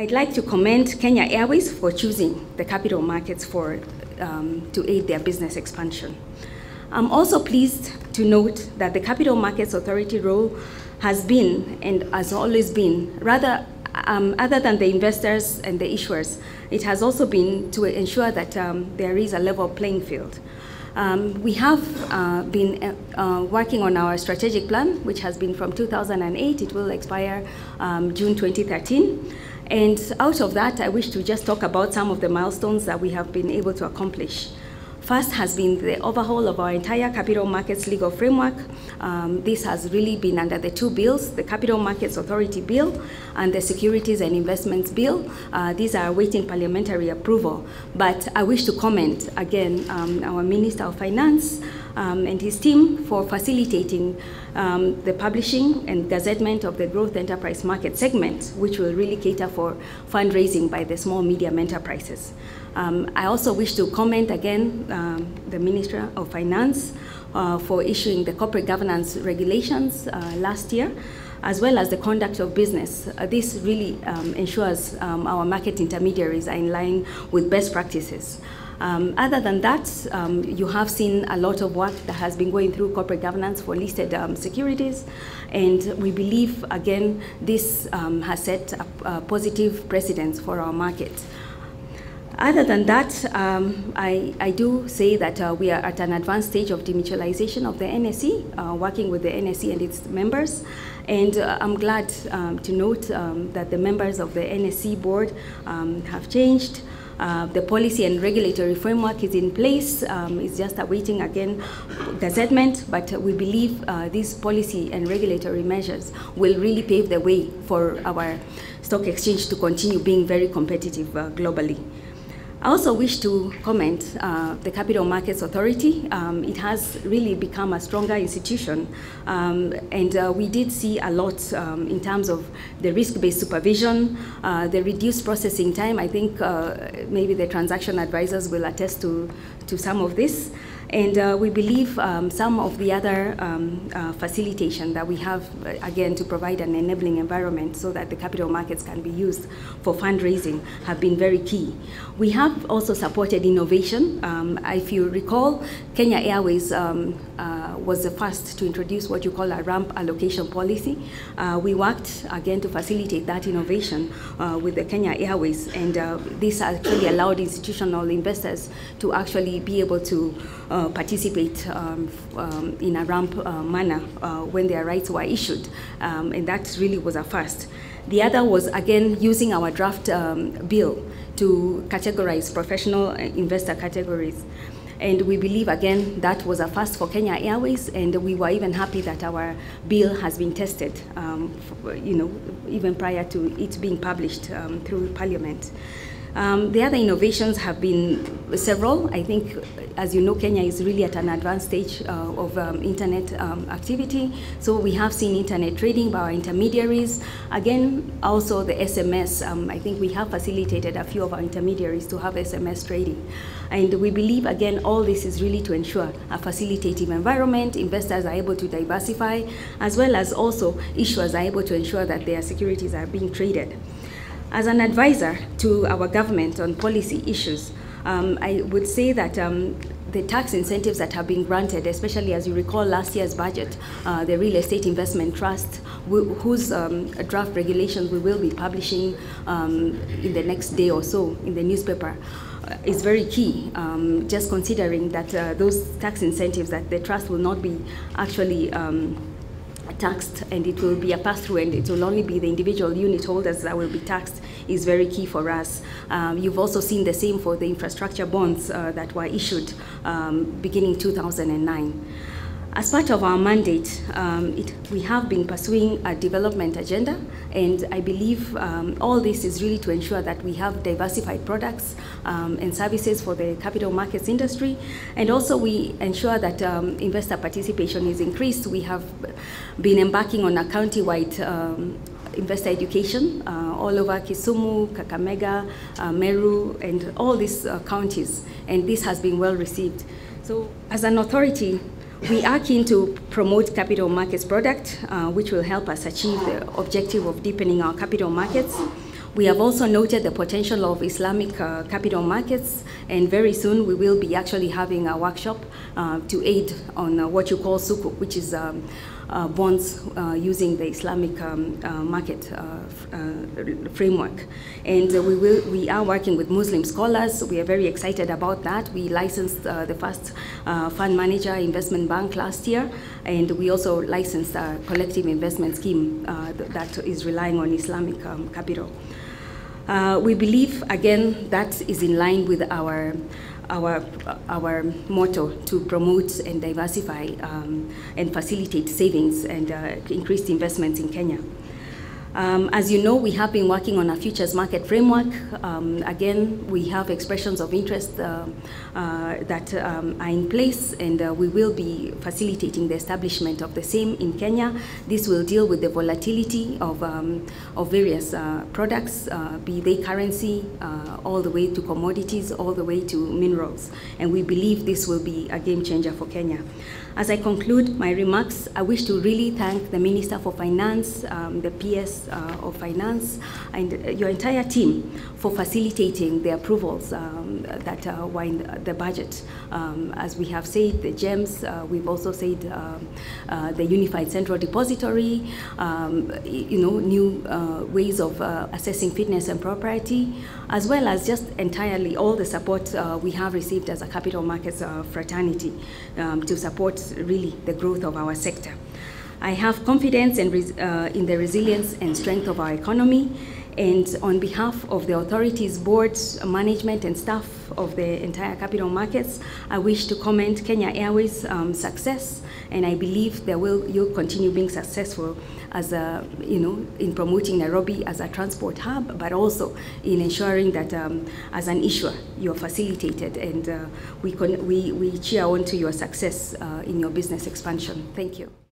I'd like to commend Kenya Airways for choosing the capital markets to aid their business expansion. I'm also pleased to note that the Capital Markets Authority role has been, and has always been, rather other than the investors and the issuers, it has also been to ensure that there is a level playing field. We have been working on our strategic plan, which has been from 2008. It will expire June 2013. And out of that, I wish to just talk about some of the milestones that we have been able to accomplish. First has been the overhaul of our entire capital markets legal framework. This has really been under the two bills, the Capital Markets Authority Bill and the Securities and Investments Bill. These are awaiting parliamentary approval. But I wish to comment again our Minister of Finance and his team for facilitating the publishing and gazettement of the Growth Enterprise Market segment, which will really cater for fundraising by the small medium enterprises. I also wish to comment again the Minister of Finance for issuing the corporate governance regulations last year, as well as the conduct of business. This really ensures our market intermediaries are in line with best practices. Other than that, you have seen a lot of work that has been going through corporate governance for listed securities, and we believe, again, this has set a positive precedence for our market. Other than that, I do say that we are at an advanced stage of demutualization of the NSE, working with the NSE and its members. And I'm glad to note that the members of the NSE board have changed. The policy and regulatory framework is in place. It's just awaiting, again, gazettement, but we believe these policy and regulatory measures will really pave the way for our stock exchange to continue being very competitive globally. I also wish to comment the Capital Markets Authority. It has really become a stronger institution, and we did see a lot in terms of the risk-based supervision, the reduced processing time. I think maybe the transaction advisors will attest to some of this. And we believe some of the other facilitation that we have, again, to provide an enabling environment so that the capital markets can be used for fundraising have been very key. We have also supported innovation. If you recall, Kenya Airways was the first to introduce what you call a ramp allocation policy. We worked, again, to facilitate that innovation with the Kenya Airways, and this actually allowed institutional investors to actually be able to participate in a ramp manner when their rights were issued, and that really was a first. The other was, again, using our draft bill to categorize professional investor categories. And we believe, again, that was a first for Kenya Airways, and we were even happy that our bill has been tested, even prior to it being published through Parliament. The other innovations have been several. I think, as you know, Kenya is really at an advanced stage of internet activity. So we have seen internet trading by our intermediaries. Again, also the SMS. I think we have facilitated a few of our intermediaries to have SMS trading. And we believe, again, all this is really to ensure a facilitative environment. Investors are able to diversify, as well as also issuers are able to ensure that their securities are being traded. As an advisor to our government on policy issues, I would say that the tax incentives that have been granted, especially as you recall last year's budget, the Real Estate Investment Trust, whose draft regulations we will be publishing in the next day or so in the newspaper, is very key, just considering that those tax incentives, that the trust will not be actually taxed, and it will be a pass-through, and it will only be the individual unit holders that will be taxed, is very key for us. You've also seen the same for the infrastructure bonds that were issued beginning 2009. As part of our mandate, we have been pursuing a development agenda, and I believe all this is really to ensure that we have diversified products and services for the capital markets industry, and also we ensure that investor participation is increased. We have been embarking on a county-wide investor education all over Kisumu, Kakamega, Meru, and all these counties, and this has been well received. So as an authority, we are keen to promote capital markets product, which will help us achieve the objective of deepening our capital markets. We have also noted the potential of Islamic capital markets, and very soon we will be actually having a workshop to aid on what you call sukuk, which is bonds using the Islamic market framework. And we are working with Muslim scholars. We are very excited about that. We licensed the first fund manager investment bank last year, and we also licensed a collective investment scheme that is relying on Islamic capital. We believe, again, that is in line with our motto to promote and diversify and facilitate savings and increased investments in Kenya. As you know, we have been working on a futures market framework. Again, we have expressions of interest that are in place, and we will be facilitating the establishment of the same in Kenya. This will deal with the volatility of various products, be they currency, all the way to commodities, all the way to minerals. And we believe this will be a game changer for Kenya. As I conclude my remarks, I wish to really thank the Minister for Finance, the PS of Finance, and your entire team for facilitating the approvals that were in the budget. As we have said, the GEMS, we've also said the Unified Central Depository, new ways of assessing fitness and propriety, as well as just entirely all the support we have received as a capital markets fraternity to support really the growth of our sector. I have confidence in the resilience and strength of our economy, and on behalf of the authorities, boards, management, and staff of the entire capital markets, I wish to commend Kenya Airways' success, and I believe you'll continue being successful as in promoting Nairobi as a transport hub, but also in ensuring that as an issuer, you're facilitated, and we cheer on to your success in your business expansion. Thank you.